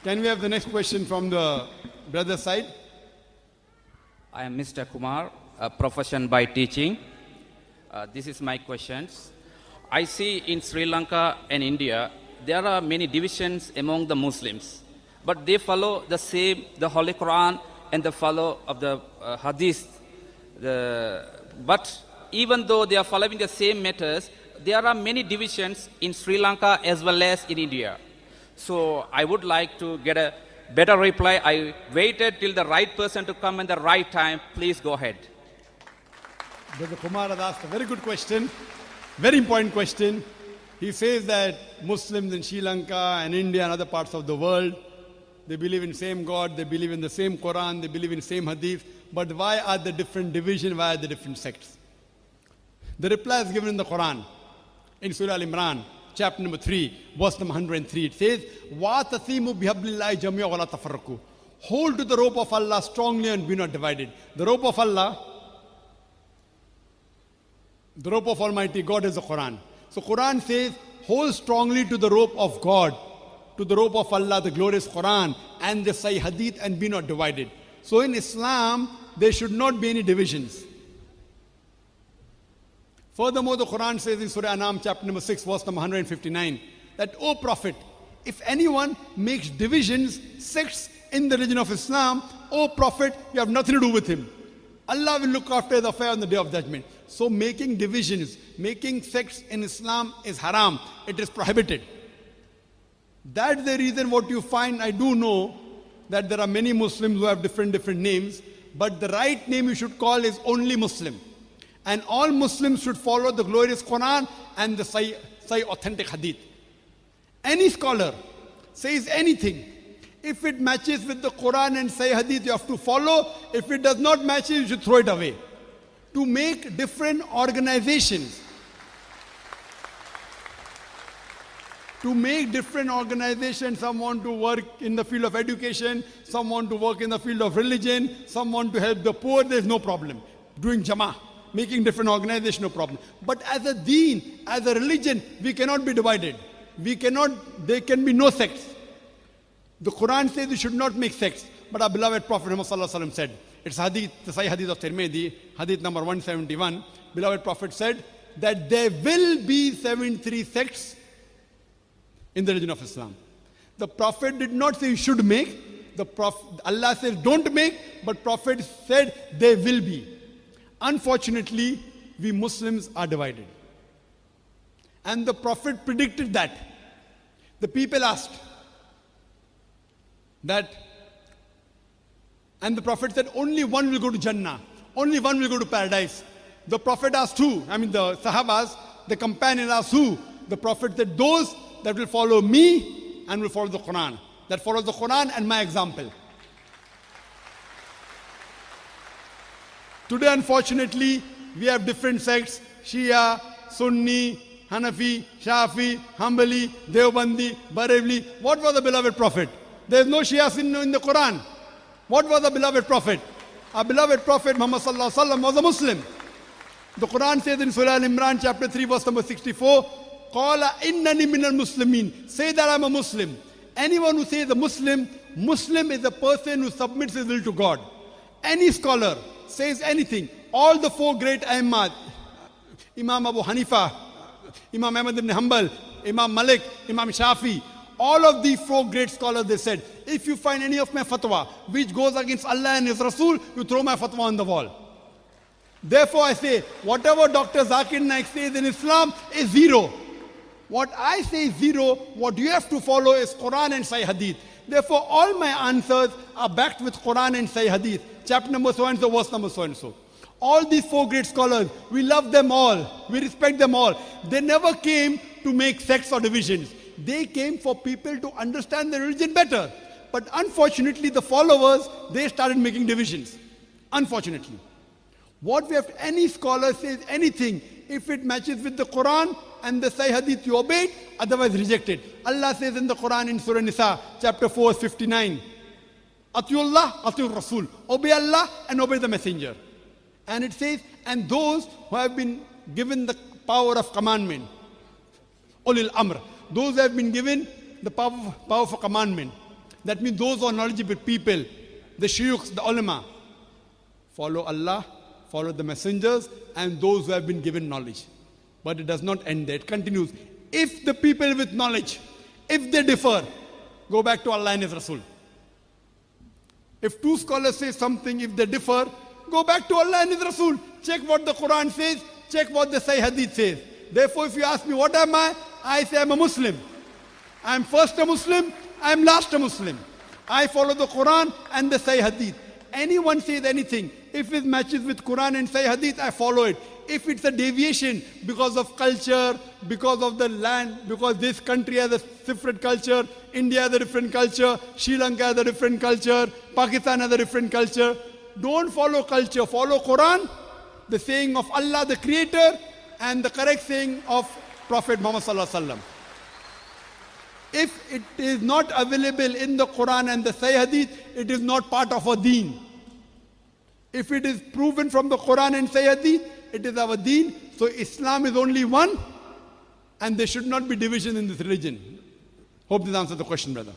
Can we have the next question from the brother side? I am Mr. Kumar, a profession by teaching. This is my questions. I see in Sri Lanka and India, there are many divisions among the Muslims, but they follow the Holy Quran and the follow of the Hadith. But even though they are following the same matters, there are many divisions in Sri Lanka as well as in India. So I would like to get a better reply. I waited till the right person to come in the right time. Please go ahead. Brother Kumar has asked a very good question, very important question. He says that Muslims in Sri Lanka and India and other parts of the world, they believe in the same God, they believe in the same Quran, they believe in the same Hadith, but why are the different divisions, why are the different sects? The reply is given in the Quran, in Surah Al-Imran, chapter number 3, verse number 103. It says, وَاتَثِيمُوا بِحَبْلِ اللَّهِ جَمِيعًا وَلَا تَفَرَّقُوا. Hold to the rope of Allah strongly and be not divided. The rope of Allah, the rope of Almighty God is the Quran. So Quran says, hold strongly to the rope of God, to the rope of Allah, the glorious Quran, and the Sahih Hadith, and be not divided. So in Islam, there should not be any divisions. Furthermore, the Quran says in Surah Anam, chapter number 6, verse number 159, that, O Prophet, if anyone makes divisions, sects in the religion of Islam, O Prophet, you have nothing to do with him. Allah will look after his affair on the day of judgment. So making divisions, making sects in Islam is haram. It is prohibited. That's the reason what you find. I do know that there are many Muslims who have different names, but the right name you should call is only Muslim. And all Muslims should follow the glorious Quran and the Sahih authentic Hadith. Any scholar says anything, if it matches with the Quran and Sahih Hadith, you have to follow. If it does not match, you should throw it away. To make different organizations, some want to work in the field of education, some want to work in the field of religion, some want to help the poor, there's no problem. Doing Jama'ah, making different organizations, no problem. But as a deen, as a religion, we cannot be divided. There can be no sects. The Quran says we should not make sects. But our beloved Prophet Muhammad said, it's hadith, the Sahih Hadith of Tirmidhi, hadith number 171. Beloved Prophet said that there will be 73 sects in the religion of Islam. The Prophet did not say you should make. Allah says don't make, but Prophet said there will be. Unfortunately, we Muslims are divided. And the Prophet predicted that. The people asked that, and the Prophet said only one will go to Jannah, only one will go to paradise. The Prophet asked who? The Sahabas, the companions asked who? The Prophet said those that will follow me and will follow the Quran. That follows the Quran and my example. Today, unfortunately, we have different sects: Shia, Sunni, Hanafi, Shafi, Hanbali, Deobandi, Barelvi. What was the beloved Prophet? There is no Shia Sunni in the Quran. What was the beloved Prophet? Our beloved Prophet Muhammad sallallahu alaihi wasallam was a Muslim. The Quran says in Surah Al-Imran, chapter 3, verse number 64, Qala innani minal muslimin. Say that I'm a Muslim. Anyone who says a Muslim is a person who submits his will to God. Any scholar says anything. All the four great Aimmat, Imam Abu Hanifa, Imam Ahmad ibn Hanbal, Imam Malik, Imam Shafi, all of these four great scholars, they said, if you find any of my fatwa which goes against Allah and His Rasul, you throw my fatwa on the wall. Therefore I say, whatever Dr. Zakir Naik says in Islam is zero. What I say is zero. What you have to follow is Quran and Sahih Hadith. Therefore all my answers are backed with Quran and Sahih Hadith. Chapter number so and so, verse number so and so. All these four great scholars, we love them all. We respect them all. They never came to make sects or divisions. They came for people to understand the religion better. But unfortunately, the followers, they started making divisions. Unfortunately. What we have, any scholar says anything, if it matches with the Quran and the Sahih Hadith, you obey it, otherwise reject it. Allah says in the Quran in Surah Nisa, chapter 4, 59, Atiullah, Atiur Rasul. Obey Allah and obey the Messenger. And it says, and those who have been given the power of commandment, Ulil Amr, those who have been given the power for commandment, That means those who are knowledgeable people, the shuyukhs, the ulama. Follow Allah, follow the messengers, and those who have been given knowledge. But it does not end there. It continues. If the people with knowledge, if they differ, go back to Allah and His Rasul. If two scholars say something, if they differ, go back to Allah and His Rasul. Check what the Quran says, check what the Sahih Hadith says. Therefore, if you ask me, what am I say I'm a Muslim. I'm first a Muslim, I'm last a Muslim. I follow the Quran and the Sahih Hadith. Anyone says anything, if it matches with Quran and Sahih Hadith, I follow it. If it's a deviation because of culture, because of the land, because this country has a different culture, India has a different culture, Sri Lanka has a different culture, Pakistan has a different culture, don't follow culture, follow Quran, the saying of Allah the Creator, and the correct saying of Prophet Muhammad Sallallahu Alaihi Wasallam. If it is not available in the Quran and the Sahih Hadith, it is not part of our deen. If it is proven from the Quran and Sahih Hadith, it is our deen. So Islam is only one, and there should not be division in this religion. Hope this answers the question, brother.